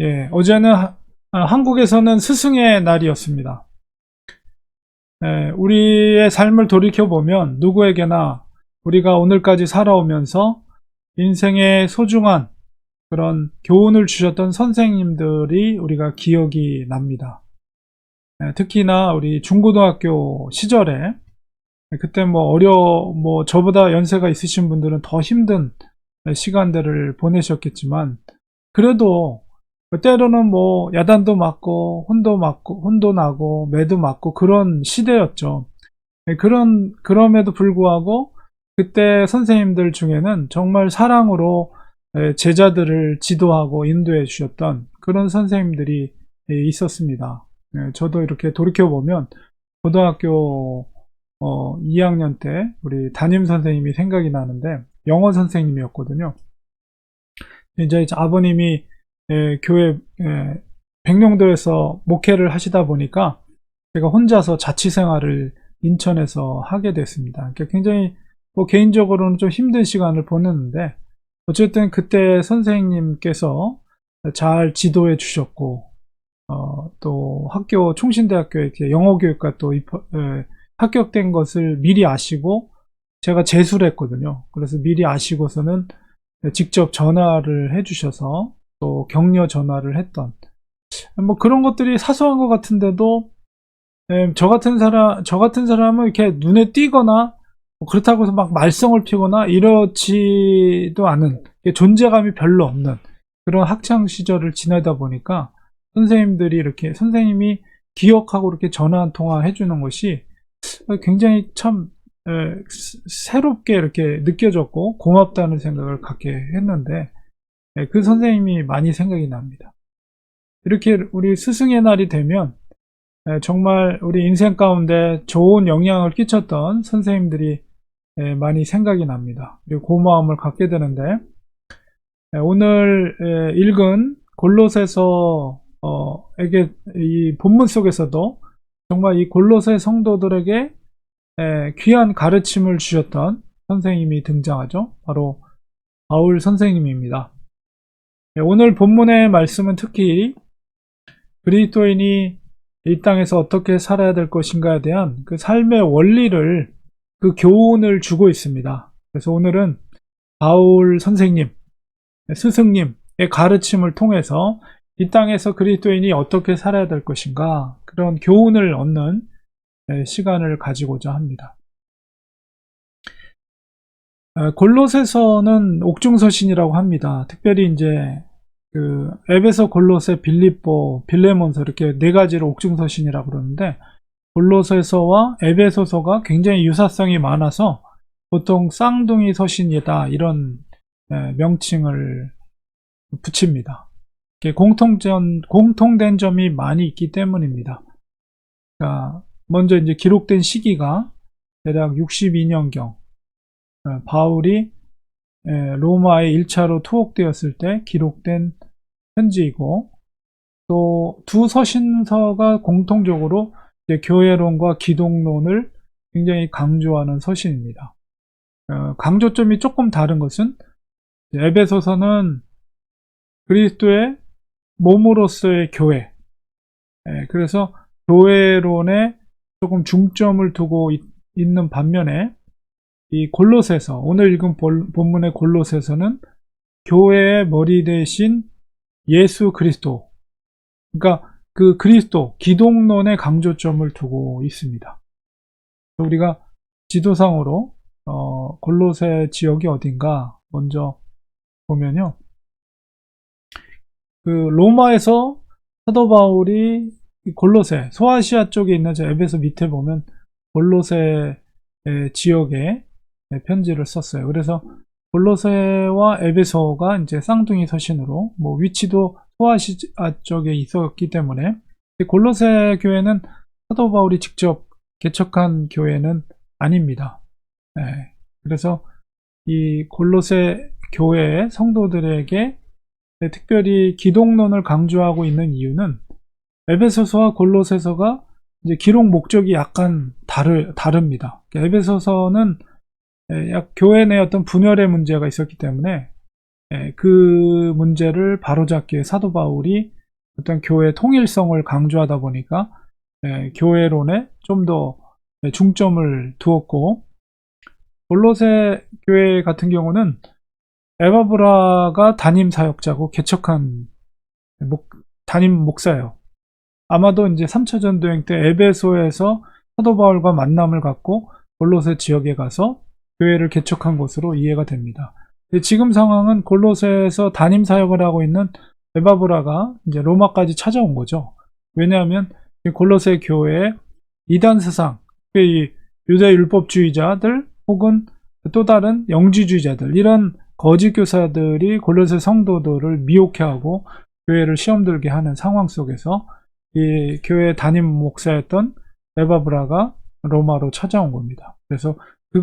예, 어제는 한국에서는 스승의 날이었습니다. 예, 우리의 삶을 돌이켜보면 누구에게나 우리가 오늘까지 살아오면서 인생의 소중한 그런 교훈을 주셨던 선생님들이 우리가 기억이 납니다. 예, 특히나 우리 중고등학교 시절에 그때 뭐 저보다 연세가 있으신 분들은 더 힘든 시간들을 보내셨겠지만 그래도 때로는 뭐 야단도 맞고 혼도 나고 매도 맞고 그런 시대였죠. 그럼에도 불구하고 그때 선생님들 중에는 정말 사랑으로 제자들을 지도하고 인도해 주셨던 그런 선생님들이 있었습니다. 저도 이렇게 돌이켜보면 고등학교 2학년 때 우리 담임 선생님이 생각이 나는데 영어 선생님이었거든요. 이제 아버님이 교회 백령도에서 목회를 하시다 보니까 제가 혼자서 자취 생활을 인천에서 하게 됐습니다. 그러니까 굉장히 개인적으로는 좀 힘든 시간을 보냈는데 어쨌든 그때 선생님께서 잘 지도해 주셨고 또 학교 총신대학교에 이렇게 영어교육과 또 합격된 것을 미리 아시고 제가 재수를 했거든요. 그래서 미리 아시고서는 직접 전화를 해주셔서 또 격려 전화를 했던 뭐 그런 것들이 사소한 것 같은데도 저 같은 사람은 이렇게 눈에 띄거나 그렇다고 해서 막 말썽을 피거나 이렇지도 않은 존재감이 별로 없는 그런 학창 시절을 지내다 보니까 선생님들이 이렇게 선생님이 기억하고 이렇게 전화 한 통화 해주는 것이 굉장히 참 새롭게 이렇게 느껴졌고 고맙다는 생각을 갖게 했는데 그 선생님이 많이 생각이 납니다. 이렇게 우리 스승의 날이 되면 정말 우리 인생 가운데 좋은 영향을 끼쳤던 선생님들이 많이 생각이 납니다. 그리고 고마움을 갖게 되는데 오늘 읽은 골로새서 에게 이 본문 속에서도 정말 이 골로새 성도들에게 귀한 가르침을 주셨던 선생님이 등장하죠. 바로 바울 선생님입니다. 오늘 본문의 말씀은 특히 그리스도인이 이 땅에서 어떻게 살아야 될 것인가에 대한 그 삶의 원리를 그 교훈을 주고 있습니다. 그래서 오늘은 바울 선생님, 스승님의 가르침을 통해서 이 땅에서 그리스도인이 어떻게 살아야 될 것인가 그런 교훈을 얻는 시간을 가지고자 합니다. 골로새서는 옥중서신이라고 합니다. 특별히 이제 그 에베소, 골로새, 빌립보, 빌레몬서 이렇게 네 가지를 옥중서신이라고 그러는데 골로새서와 에베소서가 굉장히 유사성이 많아서 보통 쌍둥이 서신이다 이런 명칭을 붙입니다. 공통된 점이 많이 있기 때문입니다. 그러니까 먼저 이제 기록된 시기가 대략 62년경 바울이 로마에 1차로 투옥되었을 때 기록된 편지이고 또 두 서신서가 공통적으로 교회론과 기독론을 굉장히 강조하는 서신입니다. 강조점이 조금 다른 것은 에베소서는 그리스도의 몸으로서의 교회 그래서 교회론에 조금 중점을 두고 있는 반면에 이 골로새서 오늘 읽은 본문의 골로새서는 교회의 머리 대신 예수 그리스도 그러니까 그 그리스도 기독론에 강조점을 두고 있습니다. 우리가 지도상으로 골로새 지역이 어딘가 먼저 보면요. 그 로마에서 사도 바울이 골로새 소아시아 쪽에 있는 저 에베소 밑에 보면 골로새 지역에 편지를 썼어요. 그래서 골로새와 에베소가 이제 쌍둥이 서신으로 뭐 위치도 소아시아 쪽에 있었기 때문에 골로새 교회는 사도 바울이 직접 개척한 교회는 아닙니다. 그래서 이 골로새 교회의 성도들에게 특별히 기독론을 강조하고 있는 이유는 에베소서와 골로새서가 이제 기록 목적이 약간 다릅니다. 에베소서는 교회 내 어떤 분열의 문제가 있었기 때문에 그 문제를 바로잡기 위해 사도 바울이 어떤 교회 통일성을 강조하다 보니까 교회론에 좀 더 중점을 두었고, 골로새 교회 같은 경우는 에바브라가 담임 사역자고 개척한 담임 목사예요. 아마도 이제 3차 전도행 때 에베소에서 사도 바울과 만남을 갖고 골로새 지역에 가서 교회를 개척한 것으로 이해가 됩니다. 지금 상황은 골로새에서 담임 사역을 하고 있는 에바브라가 이제 로마까지 찾아온 거죠. 왜냐하면 골로새 교회의 이단 세상, 이 유대 율법주의자들 혹은 또 다른 영지주의자들, 이런 거짓 교사들이 골로새 성도들을 미혹해하고 교회를 시험 들게 하는 상황 속에서 이 교회 담임 목사였던 에바브라가 로마로 찾아온 겁니다. 그래서 그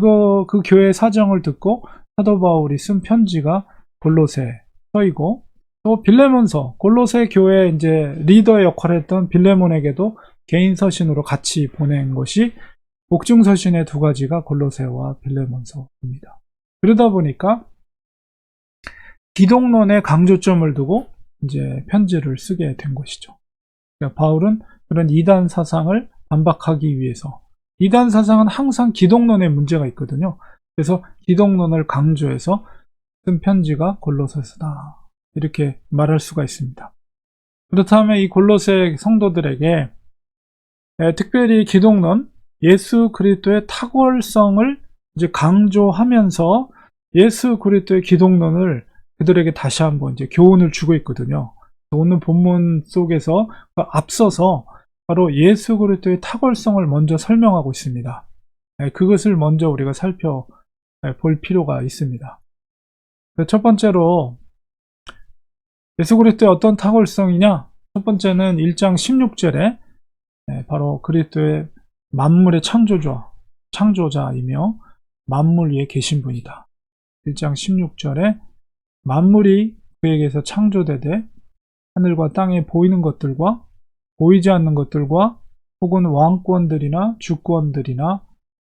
교회 사정을 듣고 사도 바울이 쓴 편지가 골로새서이고, 또 빌레몬서, 골로새 교회 이제 리더의 역할을 했던 빌레몬에게도 개인 서신으로 같이 보낸 것이 복중 서신의 두 가지가 골로새와 빌레몬서입니다. 그러다 보니까 기독론에 강조점을 두고 이제 편지를 쓰게 된 것이죠. 그러니까 바울은 그런 이단 사상을 반박하기 위해서, 이단 사상은 항상 기독론에 문제가 있거든요. 그래서 기독론을 강조해서 쓴 편지가 골로새서다, 이렇게 말할 수가 있습니다. 그렇다면 이 골로새 성도들에게 특별히 기독론, 예수 그리스도의 탁월성을 이제 강조하면서 예수 그리스도의 기독론을 그들에게 다시 한번 이제 교훈을 주고 있거든요. 오늘 본문 속에서 앞서서 바로 예수 그리스도의 탁월성을 먼저 설명하고 있습니다. 그것을 먼저 우리가 살펴볼 필요가 있습니다. 첫 번째로 예수 그리스도의 어떤 탁월성이냐? 첫 번째는 1장 16절에 바로 그리스도의 만물의 창조자이며 만물 위에 계신 분이다. 1장 16절에 만물이 그에게서 창조되되 하늘과 땅에 보이는 것들과 보이지 않는 것들과 혹은 왕권들이나 주권들이나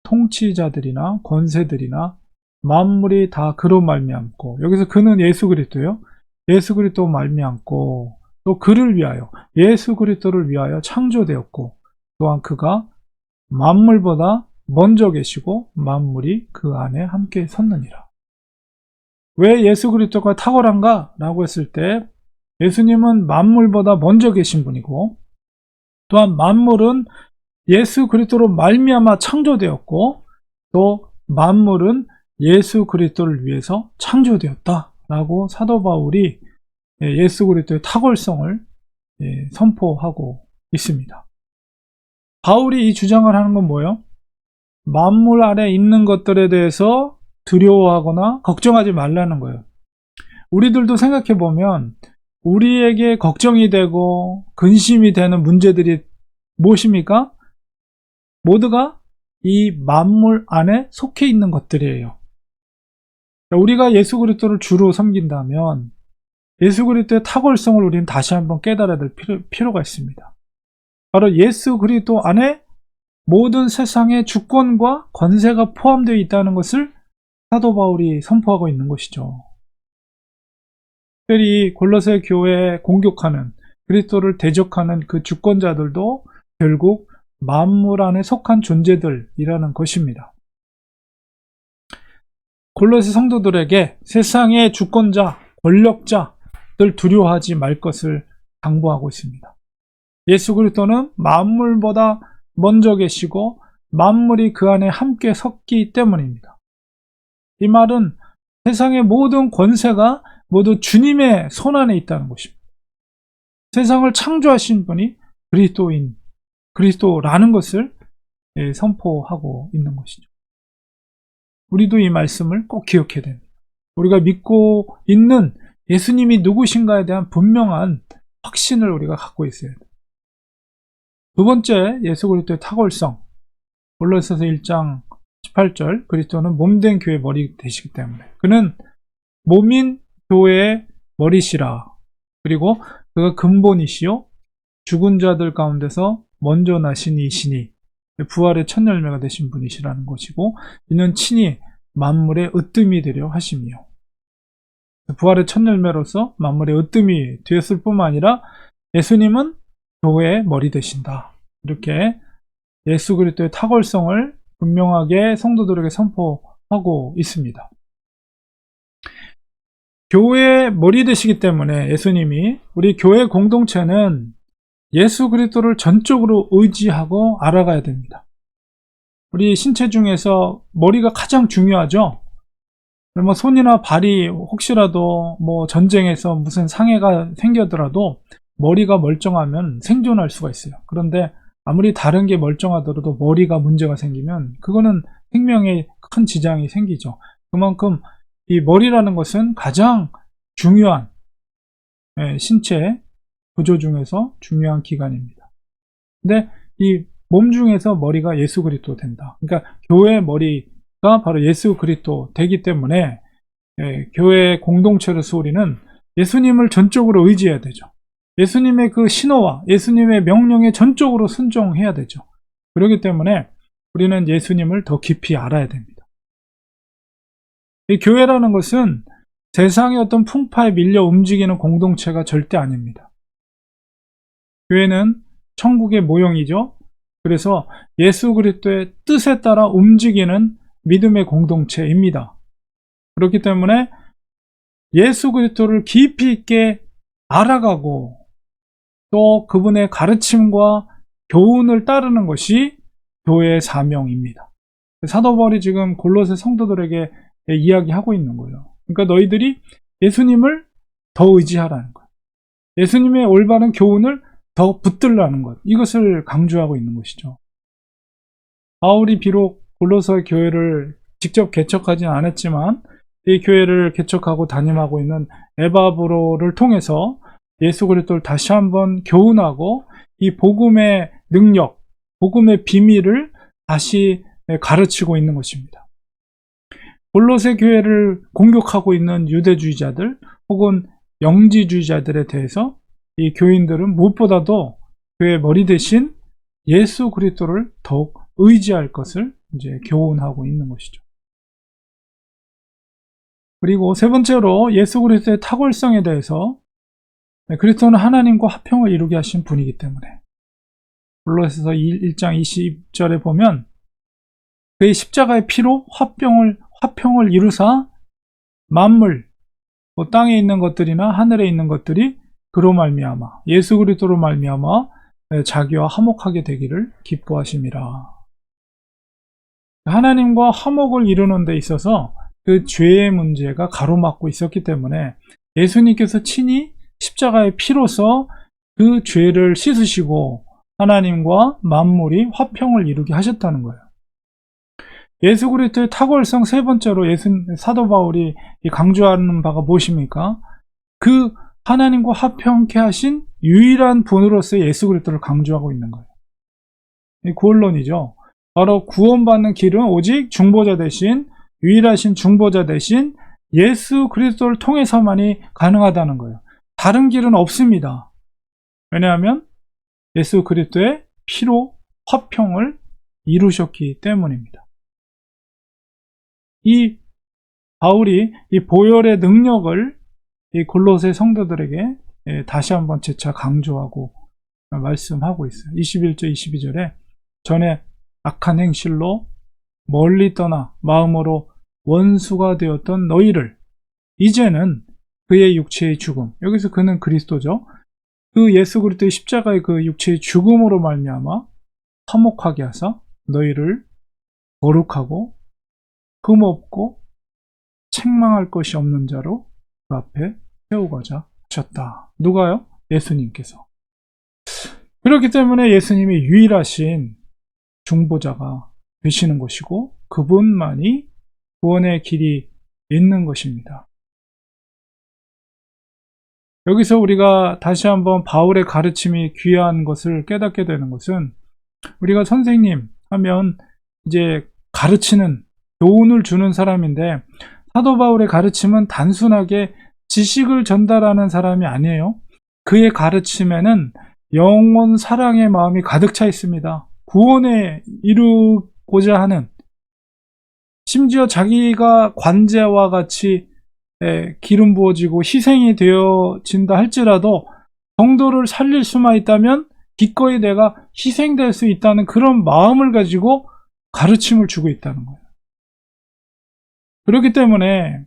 통치자들이나 권세들이나 만물이 다 그로 말미암고, 여기서 그는 예수 그리스도요. 예수 그리스도 말미암고 또 그를 위하여, 예수 그리스도를 위하여 창조되었고, 또한 그가 만물보다 먼저 계시고 만물이 그 안에 함께 섰느니라. 왜 예수 그리스도가 탁월한가? 라고 했을 때 예수님은 만물보다 먼저 계신 분이고, 또한 만물은 예수 그리스도로 말미암아 창조되었고, 또 만물은 예수 그리스도를 위해서 창조되었다라고 사도 바울이 예수 그리스도의 탁월성을 선포하고 있습니다. 바울이 이 주장을 하는 건 뭐예요? 만물 아래 있는 것들에 대해서 두려워하거나 걱정하지 말라는 거예요. 우리들도 생각해 보면 우리에게 걱정이 되고 근심이 되는 문제들이 무엇입니까? 모두가 이 만물 안에 속해 있는 것들이에요. 우리가 예수 그리스도를 주로 섬긴다면 예수 그리스도의 탁월성을 우리는 다시 한번 깨달아야 될 필요가 있습니다. 바로 예수 그리스도 안에 모든 세상의 주권과 권세가 포함되어 있다는 것을 사도 바울이 선포하고 있는 것이죠. 특별히 골로새 교회에 공격하는, 그리스도를 대적하는 그 주권자들도 결국 만물 안에 속한 존재들이라는 것입니다. 골로새 성도들에게 세상의 주권자, 권력자들 두려워하지 말 것을 당부하고 있습니다. 예수 그리스도는 만물보다 먼저 계시고 만물이 그 안에 함께 섰기 때문입니다. 이 말은 세상의 모든 권세가 모두 주님의 손안에 있다는 것입니다. 세상을 창조하신 분이 그리스도라는 것을 선포하고 있는 것이죠. 우리도 이 말씀을 꼭 기억해야 됩니다. 우리가 믿고 있는 예수님이 누구신가에 대한 분명한 확신을 우리가 갖고 있어야 돼요. 두 번째, 예수 그리스도의 탁월성. 골로새서 1장 18절, 그리스도는 몸된 교회의 머리 되시기 때문에 그는 몸인 교회의 머리시라. 그리고 그가 근본이시요 죽은 자들 가운데서 먼저 나신 이시니 부활의 첫 열매가 되신 분이시라는 것이고, 이는 친히 만물의 으뜸이 되려 하시며. 부활의 첫 열매로서 만물의 으뜸이 되었을 뿐만 아니라 예수님은 교회의 머리 되신다. 이렇게 예수 그리스도의 탁월성을 분명하게 성도들에게 선포하고 있습니다. 교회의 머리 되시기 때문에 예수님이 우리 교회 공동체는 예수 그리스도를 전적으로 의지하고 알아가야 됩니다. 우리 신체 중에서 머리가 가장 중요하죠. 그러면 손이나 발이 혹시라도 뭐 전쟁에서 무슨 상해가 생기더라도 머리가 멀쩡하면 생존할 수가 있어요. 그런데 아무리 다른 게 멀쩡하더라도 머리가 문제가 생기면 그거는 생명에 큰 지장이 생기죠. 그만큼 이 머리라는 것은 가장 중요한 신체 구조 중에서 중요한 기관입니다. 근데 이 몸 중에서 머리가 예수 그리스도 된다. 그러니까 교회의 머리가 바로 예수 그리스도 되기 때문에 교회 공동체로서 우리는 예수님을 전적으로 의지해야 되죠. 예수님의 그 신호와 예수님의 명령에 전적으로 순종해야 되죠. 그렇기 때문에 우리는 예수님을 더 깊이 알아야 됩니다. 이 교회라는 것은 세상의 어떤 풍파에 밀려 움직이는 공동체가 절대 아닙니다. 교회는 천국의 모형이죠. 그래서 예수 그리스도의 뜻에 따라 움직이는 믿음의 공동체입니다. 그렇기 때문에 예수 그리스도를 깊이 있게 알아가고 또 그분의 가르침과 교훈을 따르는 것이 교회의 사명입니다. 사도 바울이 지금 골로새 성도들에게 이야기하고 있는 거예요. 그러니까 너희들이 예수님을 더 의지하라는 거예요. 예수님의 올바른 교훈을 더 붙들라는 것, 이것을 강조하고 있는 것이죠. 바울이 비록 골로새 교회를 직접 개척하진 않았지만 이 교회를 개척하고 담임하고 있는 에바브로를 통해서 예수 그리스도를 다시 한번 교훈하고 이 복음의 능력, 복음의 비밀을 다시 가르치고 있는 것입니다. 골로새 교회를 공격하고 있는 유대주의자들 혹은 영지주의자들에 대해서 이 교인들은 무엇보다도 교회의 머리 대신 예수 그리스도를 더욱 의지할 것을 이제 교훈하고 있는 것이죠. 그리고 세 번째로 예수 그리스도의 탁월성에 대해서 그리스도는 하나님과 화평을 이루게 하신 분이기 때문에 골로새서 1장 20절에 보면 그의 십자가의 피로 화평을 이루사 만물, 땅에 있는 것들이나 하늘에 있는 것들이 그로 말미암아 예수 그리스도로 말미암아 자기와 화목하게 되기를 기뻐하심이라. 하나님과 화목을 이루는 데 있어서 그 죄의 문제가 가로막고 있었기 때문에 예수님께서 친히 십자가의 피로서 그 죄를 씻으시고 하나님과 만물이 화평을 이루게 하셨다는 거예요. 예수 그리스도의 탁월성 세 번째로 사도 바울이 강조하는 바가 무엇입니까? 그 하나님과 화평케 하신 유일한 분으로서 예수 그리스도를 강조하고 있는 거예요. 이 구원론이죠. 바로 구원받는 길은 오직 중보자 대신 유일하신 중보자 대신 예수 그리스도를 통해서만이 가능하다는 거예요. 다른 길은 없습니다. 왜냐하면 예수 그리스도의 피로 화평을 이루셨기 때문입니다. 이 바울이 이 보혈의 능력을 이 골로새 성도들에게 다시 한번 재차 강조하고 말씀하고 있어요. 21절 22절에 전에 악한 행실로 멀리 떠나 마음으로 원수가 되었던 너희를 이제는 그의 육체의 죽음, 여기서 그는 그리스도죠. 그 예수 그리스도의 십자가의 그 육체의 죽음으로 말미암아 화목하게 하사 너희를 거룩하고 흠없고 책망할 것이 없는 자로 그 앞에 세우고자 하셨다. 누가요? 예수님께서. 그렇기 때문에 예수님이 유일하신 중보자가 되시는 것이고 그분만이 구원의 길이 있는 것입니다. 여기서 우리가 다시 한번 바울의 가르침이 귀한 것을 깨닫게 되는 것은 우리가 선생님 하면 이제 가르치는 교훈을 주는 사람인데 사도 바울의 가르침은 단순하게 지식을 전달하는 사람이 아니에요. 그의 가르침에는 영원 사랑의 마음이 가득 차 있습니다. 구원에 이루고자 하는, 심지어 자기가 관제와 같이 기름 부어지고 희생이 되어진다 할지라도 성도를 살릴 수만 있다면 기꺼이 내가 희생될 수 있다는 그런 마음을 가지고 가르침을 주고 있다는 거예요. 그렇기 때문에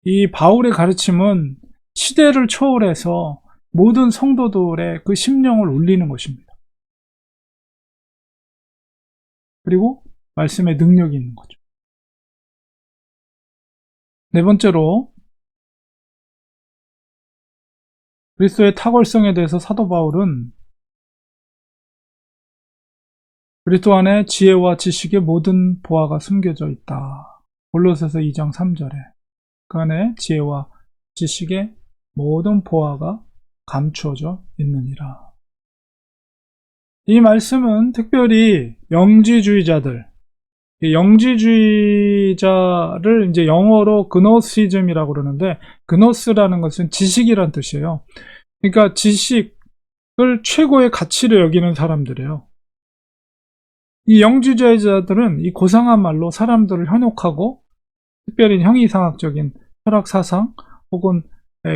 이 바울의 가르침은 시대를 초월해서 모든 성도들의 그 심령을 울리는 것입니다. 그리고 말씀에 능력이 있는 거죠. 네 번째로 그리스도의 탁월성에 대해서 사도 바울은 그리스도 안에 지혜와 지식의 모든 보화가 숨겨져 있다. 골로새서 2장 3절에 그 안에 지혜와 지식의 모든 보화가 감추어져 있느니라. 이 말씀은 특별히 영지주의자들, 영지주의자를 이제 영어로 그노시즘이라고 그러는데, 그노스라는 것은 지식이란 뜻이에요. 그러니까 지식을 최고의 가치로 여기는 사람들이에요. 이 영지주의자들은 이 고상한 말로 사람들을 현혹하고, 특별히 형이상학적인 철학 사상 혹은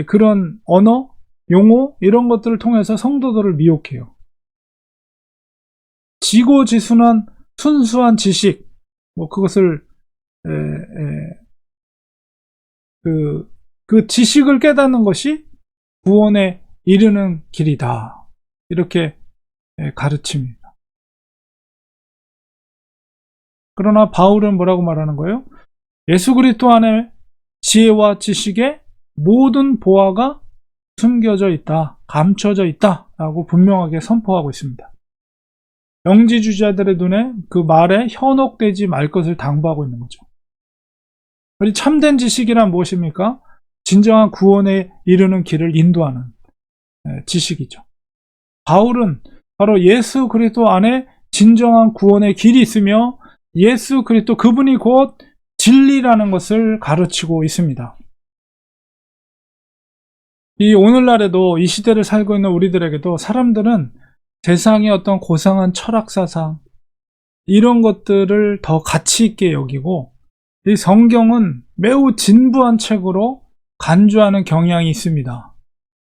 그런 언어, 용어 이런 것들을 통해서 성도들을 미혹해요. 지고지순한 순수한 지식, 그것을 그 지식을 깨닫는 것이 구원에 이르는 길이다. 이렇게 가르칩니다. 그러나 바울은 뭐라고 말하는 거예요? 예수 그리스도 안에 지혜와 지식의 모든 보화가 숨겨져 있다, 감춰져 있다 라고 분명하게 선포하고 있습니다. 영지주의자들의 눈에 그 말에 현혹되지 말 것을 당부하고 있는 거죠. 우리 참된 지식이란 무엇입니까? 진정한 구원에 이르는 길을 인도하는 지식이죠. 바울은 바로 예수 그리스도 안에 진정한 구원의 길이 있으며 예수 그리스도 그분이 곧 진리라는 것을 가르치고 있습니다. 이 오늘날에도 이 시대를 살고 있는 우리들에게도 사람들은 세상의 어떤 고상한 철학사상 이런 것들을 더 가치 있게 여기고 이 성경은 매우 진부한 책으로 간주하는 경향이 있습니다.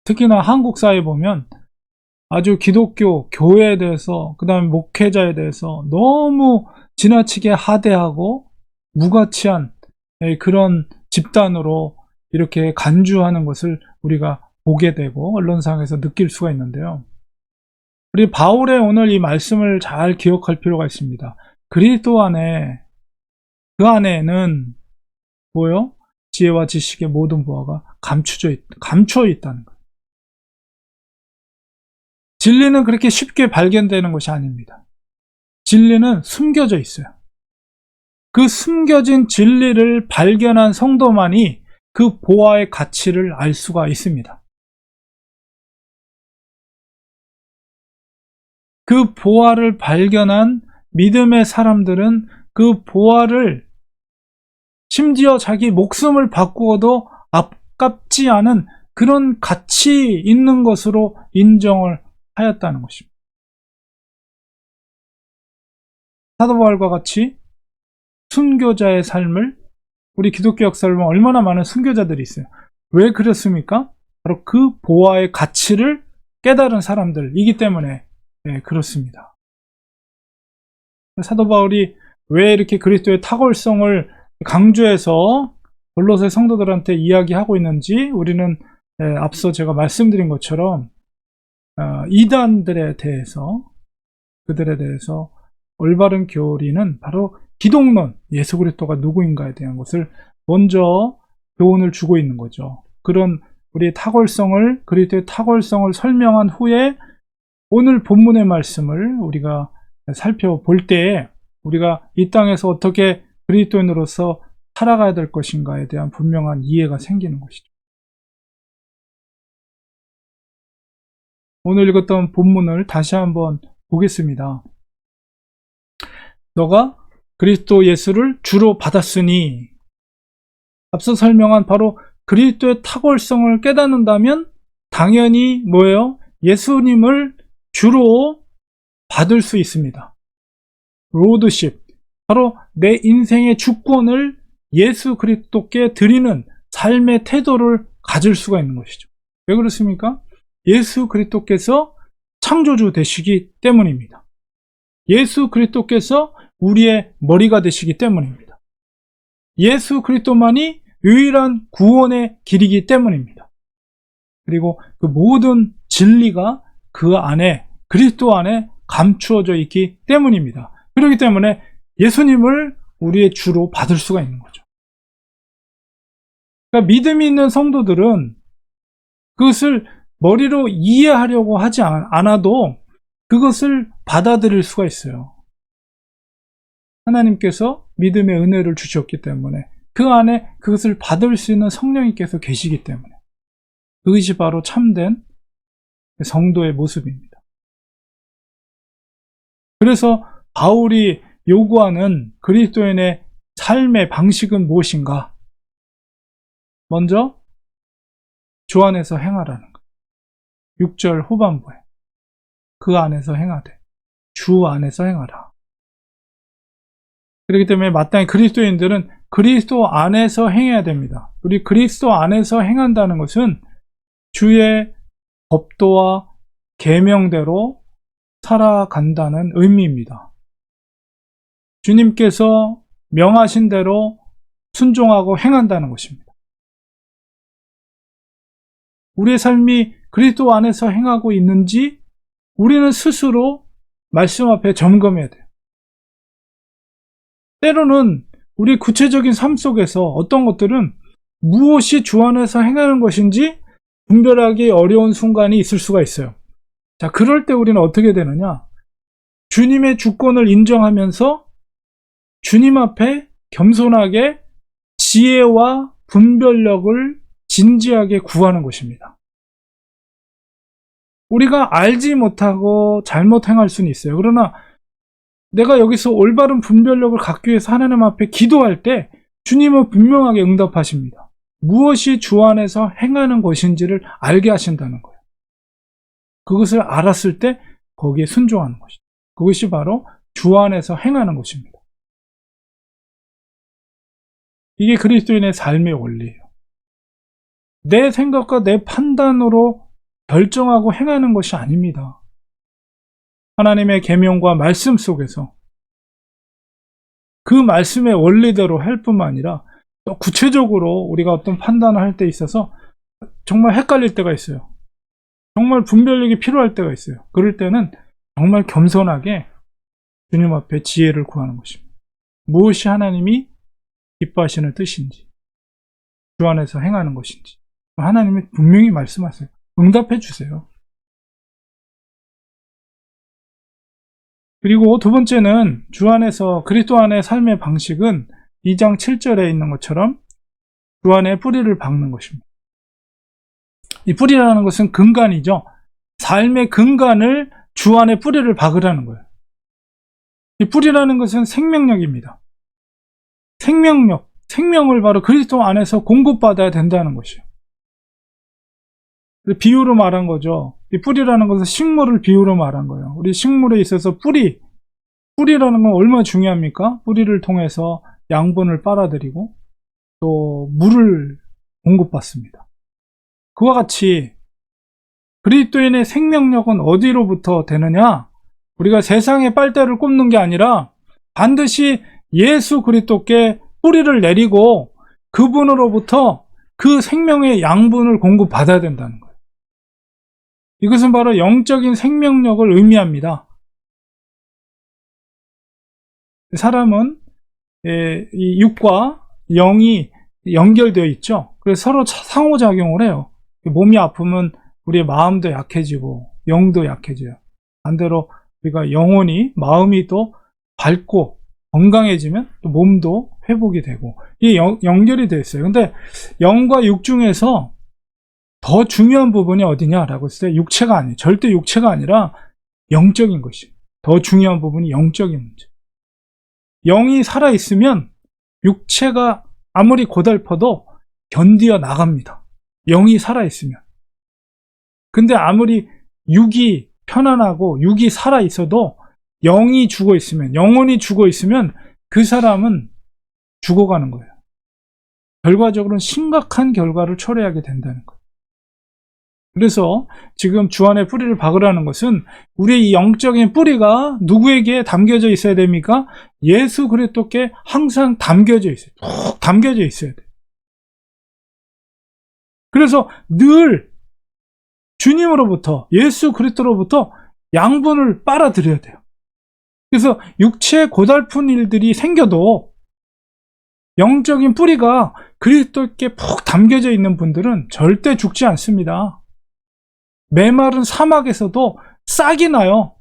특히나 한국 사회에 보면 아주 기독교, 교회에 대해서 그 다음에 목회자에 대해서 너무 지나치게 하대하고 무가치한 그런 집단으로 이렇게 간주하는 것을 우리가 보게 되고 언론상에서 느낄 수가 있는데요. 우리 바울의 오늘 이 말씀을 잘 기억할 필요가 있습니다. 그리스도 안에 그 안에는 뭐요? 지혜와 지식의 모든 보화가 감춰 있다는 거예요. 진리는 그렇게 쉽게 발견되는 것이 아닙니다. 진리는 숨겨져 있어요. 그 숨겨진 진리를 발견한 성도만이 그 보화의 가치를 알 수가 있습니다. 그 보화를 발견한 믿음의 사람들은 그 보화를 심지어 자기 목숨을 바꾸어도 아깝지 않은 그런 가치 있는 것으로 인정을 하였다는 것입니다. 사도 바울과 같이 순교자의 삶을 우리 기독교 역사를 보면 얼마나 많은 순교자들이 있어요. 왜 그렇습니까? 바로 그 보화의 가치를 깨달은 사람들이기 때문에 그렇습니다. 사도 바울이 왜 이렇게 그리스도의 탁월성을 강조해서 골로새 성도들한테 이야기하고 있는지 우리는 앞서 제가 말씀드린 것처럼 이단들에 대해서 그들에 대해서 올바른 교리는 바로 기독론, 예수 그리스도가 누구인가에 대한 것을 먼저 교훈을 주고 있는 거죠. 그런 우리의 탁월성을, 그리스도의 탁월성을 설명한 후에 오늘 본문의 말씀을 우리가 살펴볼 때에 우리가 이 땅에서 어떻게 그리스도인으로서 살아가야 될 것인가에 대한 분명한 이해가 생기는 것이죠. 오늘 읽었던 본문을 다시 한번 보겠습니다. 너가 그리스도 예수를 주로 받았으니, 앞서 설명한 바로 그리스도의 탁월성을 깨닫는다면 당연히 뭐예요? 예수님을 주로 받을 수 있습니다. 로드십, 바로 내 인생의 주권을 예수 그리스도께 드리는 삶의 태도를 가질 수가 있는 것이죠. 왜 그렇습니까? 예수 그리스도께서 창조주 되시기 때문입니다. 예수 그리스도께서 우리의 머리가 되시기 때문입니다. 예수 그리스도만이 유일한 구원의 길이기 때문입니다. 그리고 그 모든 진리가 그 안에, 그리스도 안에 감추어져 있기 때문입니다. 그렇기 때문에 예수님을 우리의 주로 받을 수가 있는 거죠. 그러니까 믿음이 있는 성도들은 그것을 머리로 이해하려고 하지 않아도 그것을 받아들일 수가 있어요. 하나님께서 믿음의 은혜를 주셨기 때문에 그 안에 그것을 받을 수 있는 성령님께서 계시기 때문에 그것이 바로 참된 성도의 모습입니다. 그래서 바울이 요구하는 그리스도인의 삶의 방식은 무엇인가? 먼저 주 안에서 행하라는 것. 6절 후반부에 그 안에서 행하되 주 안에서 행하라. 그렇기 때문에 마땅히 그리스도인들은 그리스도 안에서 행해야 됩니다. 우리 그리스도 안에서 행한다는 것은 주의 법도와 계명대로 살아간다는 의미입니다. 주님께서 명하신 대로 순종하고 행한다는 것입니다. 우리의 삶이 그리스도 안에서 행하고 있는지 우리는 스스로 말씀 앞에 점검해야 돼요. 때로는 우리 구체적인 삶 속에서 어떤 것들은 무엇이 주 안에서 행하는 것인지 분별하기 어려운 순간이 있을 수가 있어요. 자, 그럴 때 우리는 어떻게 되느냐? 주님의 주권을 인정하면서 주님 앞에 겸손하게 지혜와 분별력을 진지하게 구하는 것입니다. 우리가 알지 못하고 잘못 행할 수는 있어요. 그러나 내가 여기서 올바른 분별력을 갖기 위해서 하나님 앞에 기도할 때 주님은 분명하게 응답하십니다. 무엇이 주 안에서 행하는 것인지를 알게 하신다는 거예요. 그것을 알았을 때 거기에 순종하는 것이죠. 그것이 바로 주 안에서 행하는 것입니다. 이게 그리스도인의 삶의 원리예요. 내 생각과 내 판단으로 결정하고 행하는 것이 아닙니다. 하나님의 계명과 말씀 속에서 그 말씀의 원리대로 할 뿐만 아니라 또 구체적으로 우리가 어떤 판단을 할 때 있어서 정말 헷갈릴 때가 있어요. 정말 분별력이 필요할 때가 있어요. 그럴 때는 정말 겸손하게 주님 앞에 지혜를 구하는 것입니다. 무엇이 하나님이 기뻐하시는 뜻인지, 주 안에서 행하는 것인지 하나님이 분명히 말씀하세요. 응답해 주세요. 그리고 두 번째는 주 안에서 그리스도 안의 삶의 방식은 2장 7절에 있는 것처럼 주 안에 뿌리를 박는 것입니다. 이 뿌리라는 것은 근간이죠. 삶의 근간을 주 안에 뿌리를 박으라는 거예요. 이 뿌리라는 것은 생명력입니다. 생명을 바로 그리스도 안에서 공급받아야 된다는 것이에요. 비유로 말한 거죠. 이 뿌리라는 것은 식물을 비유로 말한 거예요. 우리 식물에 있어서 뿌리라는 건 얼마나 중요합니까? 뿌리를 통해서 양분을 빨아들이고 또 물을 공급받습니다. 그와 같이 그리스도인의 생명력은 어디로부터 되느냐? 우리가 세상의 빨대를 꼽는 게 아니라 반드시 예수 그리스도께 뿌리를 내리고 그분으로부터 그 생명의 양분을 공급받아야 된다는 거예요. 이것은 바로 영적인 생명력을 의미합니다. 사람은 이 육과 영이 연결되어 있죠. 그래서 서로 상호작용을 해요. 몸이 아프면 우리의 마음도 약해지고 영도 약해져요. 반대로 우리가 영혼이, 마음이 또 밝고 건강해지면 또 몸도 회복이 되고 이게 연결이 되어 있어요. 근데 영과 육 중에서 더 중요한 부분이 어디냐라고 했을 때 육체가 아니에요. 절대 육체가 아니라 영적인 것이에요. 더 중요한 부분이 영적인 문제. 영이 살아있으면 육체가 아무리 고달퍼도 견디어 나갑니다. 영이 살아있으면. 근데 아무리 육이 편안하고 육이 살아있어도 영이 죽어 있으면, 영혼이 죽어 있으면 그 사람은 죽어가는 거예요. 결과적으로는 심각한 결과를 초래하게 된다는 거예요. 그래서 지금 주 안에 뿌리를 박으라는 것은 우리의 이 영적인 뿌리가 누구에게 담겨져 있어야 됩니까? 예수 그리스도께 항상 담겨져 있어요. 푹 담겨져 있어야 돼요. 그래서 늘 주님으로부터, 예수 그리스도로부터 양분을 빨아들여야 돼요. 그래서 육체에 고달픈 일들이 생겨도 영적인 뿌리가 그리스도께 푹 담겨져 있는 분들은 절대 죽지 않습니다. 메마른 사막에서도 싹이 나요.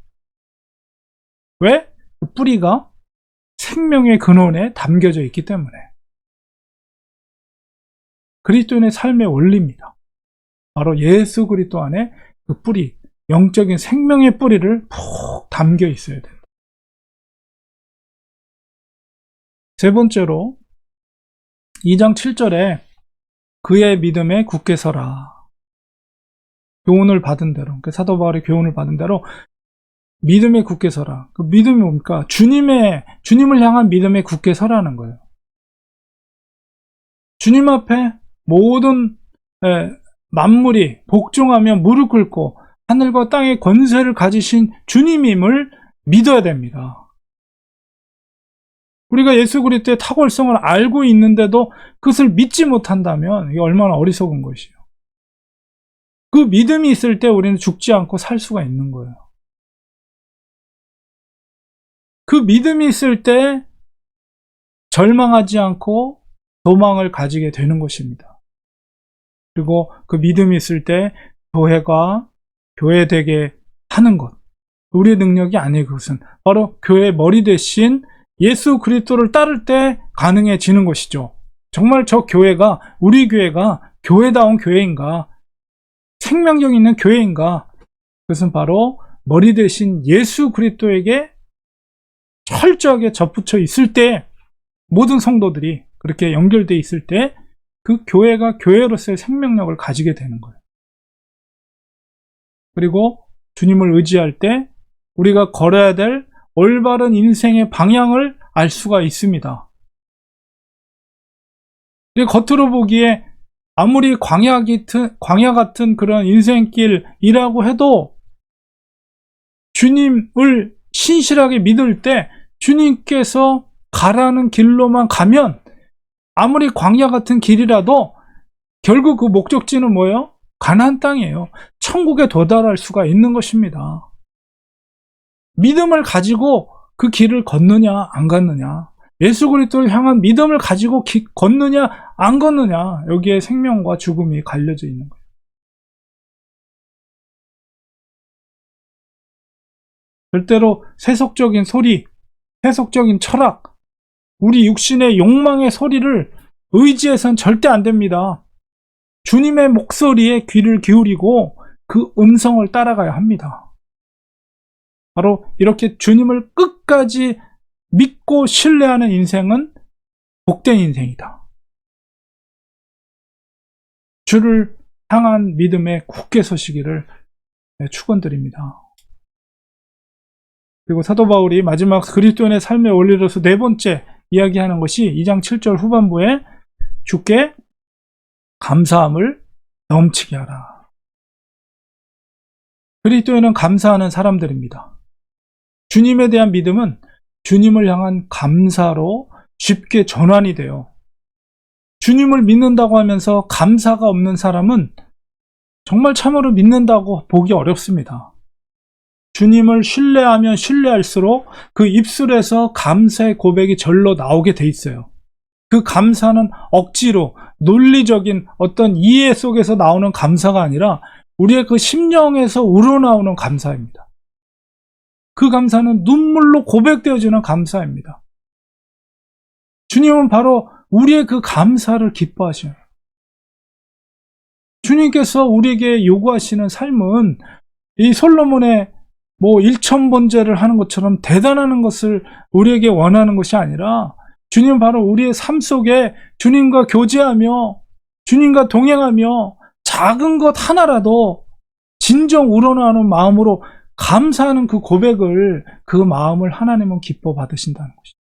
왜? 그 뿌리가 생명의 근원에 담겨져 있기 때문에. 그리스도인의 삶의 원리입니다. 바로 예수 그리스도 안에 그 뿌리, 영적인 생명의 뿌리를 푹 담겨 있어야 돼요. 세 번째로 2장 7절에 그의 믿음에 굳게 서라. 교훈을 받은 대로, 그러니까 사도 바울의 교훈을 받은 대로 믿음에 굳게 서라. 그 믿음이 뭡니까? 주님을 향한 믿음에 굳게 서라는 거예요. 주님 앞에 모든 만물이 복종하며 무릎 꿇고 하늘과 땅의 권세를 가지신 주님임을 믿어야 됩니다. 우리가 예수 그리스도의 탁월성을 알고 있는데도 그것을 믿지 못한다면 이게 얼마나 어리석은 것이에요. 그 믿음이 있을 때 우리는 죽지 않고 살 수가 있는 거예요. 그 믿음이 있을 때 절망하지 않고 소망을 가지게 되는 것입니다. 그리고 그 믿음이 있을 때 교회가 교회되게 하는 것, 우리의 능력이 아니에요. 그것은 바로 교회의 머리 대신 예수 그리스도를 따를 때 가능해지는 것이죠. 정말 저 교회가, 우리 교회가 교회다운 교회인가, 생명력 있는 교회인가, 그것은 바로 머리 대신 예수 그리스도에게 철저하게 접붙여 있을 때, 모든 성도들이 그렇게 연결되어 있을 때 그 교회가 교회로서의 생명력을 가지게 되는 거예요. 그리고 주님을 의지할 때 우리가 걸어야 될 올바른 인생의 방향을 알 수가 있습니다. 겉으로 보기에 아무리 광야 같은 그런 인생길이라고 해도 주님을 신실하게 믿을 때 주님께서 가라는 길로만 가면 아무리 광야 같은 길이라도 결국 그 목적지는 뭐예요? 가나안 땅이에요. 천국에 도달할 수가 있는 것입니다. 믿음을 가지고 그 길을 걷느냐 안 걷느냐, 예수 그리스도를 향한 믿음을 가지고 걷느냐 안 걷느냐, 여기에 생명과 죽음이 갈려져 있는 거예요. 절대로 세속적인 소리, 세속적인 철학, 우리 육신의 욕망의 소리를 의지해서는 절대 안 됩니다. 주님의 목소리에 귀를 기울이고 그 음성을 따라가야 합니다. 바로 이렇게 주님을 끝까지 믿고 신뢰하는 인생은 복된 인생이다. 주를 향한 믿음에 굳게 서시기를 축원드립니다. 그리고 사도 바울이 마지막 그리스도인의 삶의 원리로서 네 번째 이야기하는 것이 2장 7절 후반부에 주께 감사함을 넘치게 하라. 그리스도인은 감사하는 사람들입니다. 주님에 대한 믿음은 주님을 향한 감사로 쉽게 전환이 돼요. 주님을 믿는다고 하면서 감사가 없는 사람은 정말 참으로 믿는다고 보기 어렵습니다. 주님을 신뢰하면 신뢰할수록 그 입술에서 감사의 고백이 절로 나오게 돼 있어요. 그 감사는 억지로 논리적인 어떤 이해 속에서 나오는 감사가 아니라 우리의 그 심령에서 우러나오는 감사입니다. 그 감사는 눈물로 고백되어지는 감사입니다. 주님은 바로 우리의 그 감사를 기뻐하셔요. 주님께서 우리에게 요구하시는 삶은 이 솔로몬의 일천번제를 하는 것처럼 대단한 것을 우리에게 원하는 것이 아니라, 주님은 바로 우리의 삶 속에 주님과 교제하며 주님과 동행하며 작은 것 하나라도 진정 우러나오는 마음으로 감사하는 그 고백을, 그 마음을 하나님은 기뻐 받으신다는 것입니다.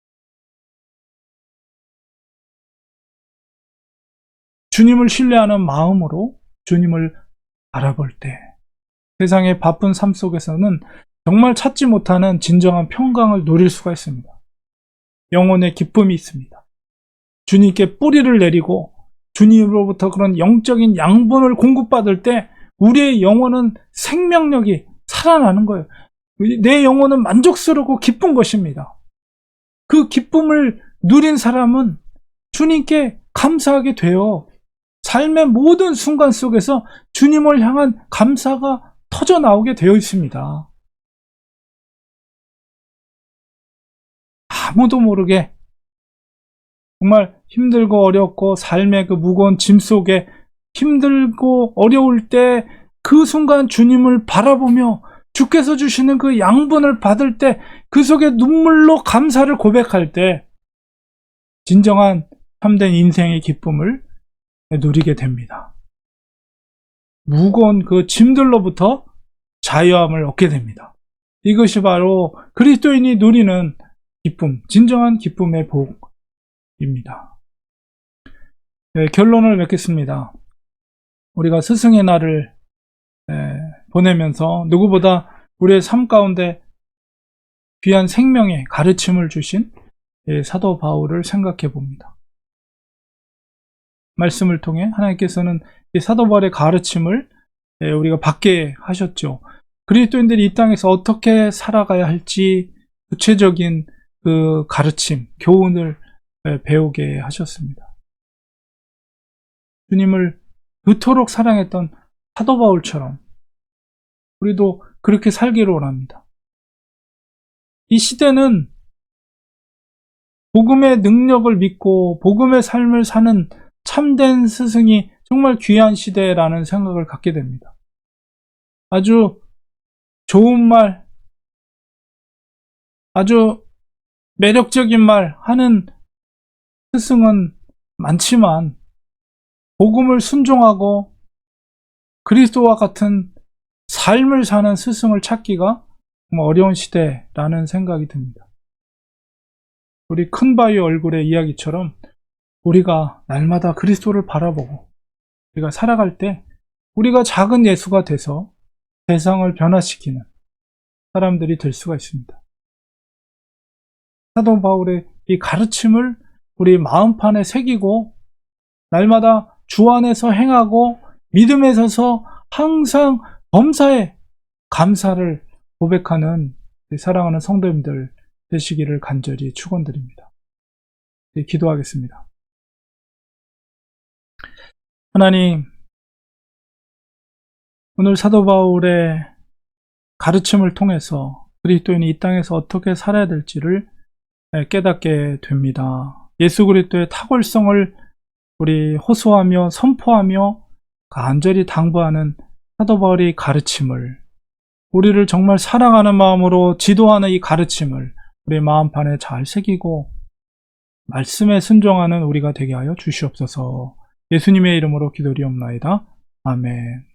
주님을 신뢰하는 마음으로 주님을 바라볼 때 세상의 바쁜 삶 속에서는 정말 찾지 못하는 진정한 평강을 누릴 수가 있습니다. 영혼의 기쁨이 있습니다. 주님께 뿌리를 내리고 주님으로부터 그런 영적인 양분을 공급받을 때 우리의 영혼은 생명력이 살아나는 거예요. 내 영혼은 만족스럽고 기쁜 것입니다. 그 기쁨을 누린 사람은 주님께 감사하게 돼요. 삶의 모든 순간 속에서 주님을 향한 감사가 터져 나오게 되어 있습니다. 아무도 모르게 정말 힘들고 어렵고 삶의 그 무거운 짐 속에 힘들고 어려울 때 그 순간 주님을 바라보며 주께서 주시는 그 양분을 받을 때 그 속에 눈물로 감사를 고백할 때 진정한 참된 인생의 기쁨을 누리게 됩니다. 무거운 그 짐들로부터 자유함을 얻게 됩니다. 이것이 바로 그리스도인이 누리는 기쁨, 진정한 기쁨의 복입니다. 네, 결론을 맺겠습니다. 우리가 스승의 날을 보내면서 누구보다 우리의 삶 가운데 귀한 생명의 가르침을 주신 사도 바울을 생각해 봅니다. 말씀을 통해 하나님께서는 이 사도 바울의 가르침을 우리가 받게 하셨죠. 그리스도인들이 이 땅에서 어떻게 살아가야 할지 구체적인 그 가르침, 교훈을 배우게 하셨습니다. 주님을 그토록 사랑했던 사도 바울처럼 우리도 그렇게 살기를 원합니다. 이 시대는 복음의 능력을 믿고 복음의 삶을 사는 참된 스승이 정말 귀한 시대라는 생각을 갖게 됩니다. 아주 좋은 말, 아주 매력적인 말 하는 스승은 많지만 복음을 순종하고 그리스도와 같은 삶을 사는 스승을 찾기가 정말 어려운 시대라는 생각이 듭니다. 우리 큰바위 얼굴의 이야기처럼 우리가 날마다 그리스도를 바라보고 우리가 살아갈 때 우리가 작은 예수가 돼서 세상을 변화시키는 사람들이 될 수가 있습니다. 사도 바울의 이 가르침을 우리 마음판에 새기고 날마다 주 안에서 행하고 믿음에 서서 항상 범사에 감사를 고백하는 사랑하는 성도님들 되시기를 간절히 축원드립니다. 기도하겠습니다. 하나님, 오늘 사도 바울의 가르침을 통해서 그리스도인이 이 땅에서 어떻게 살아야 될지를 깨닫게 됩니다. 예수 그리스도의 탁월성을 우리 호소하며 선포하며 간절히 당부하는 사도 바울의 가르침을 우리를 정말 사랑하는 마음으로 지도하는 이 가르침을 우리 마음판에 잘 새기고 말씀에 순종하는 우리가 되게 하여 주시옵소서. 예수님의 이름으로 기도리옵나이다. 아멘.